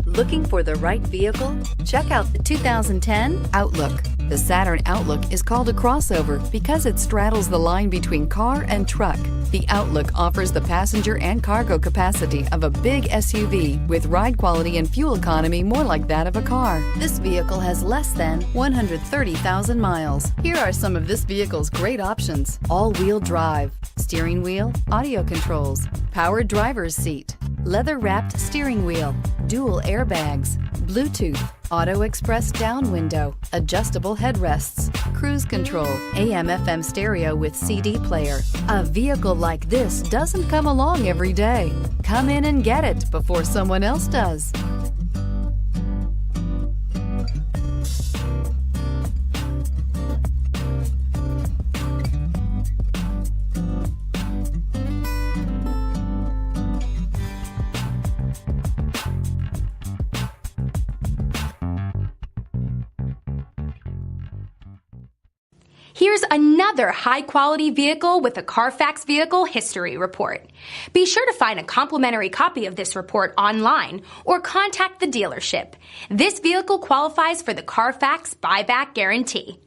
Looking for the right vehicle? Check out the 2010 Outlook. The Saturn Outlook is called a crossover because it straddles the line between car and truck. The Outlook offers the passenger and cargo capacity of a big SUV with ride quality and fuel economy more like that of a car. This vehicle has less than 130,000 miles. Here are some of this vehicle's great options: all-wheel drive, steering wheel audio controls, power driver's seat, leather-wrapped steering wheel, dual airbags, Bluetooth, auto express down window, adjustable headrests, cruise control, AM/FM stereo with CD player. A vehicle like this doesn't come along every day. Come in and get it before someone else does. Here's another high-quality vehicle with a Carfax Vehicle History Report. Be sure to find a complimentary copy of this report online or contact the dealership. This vehicle qualifies for the Carfax Buyback Guarantee.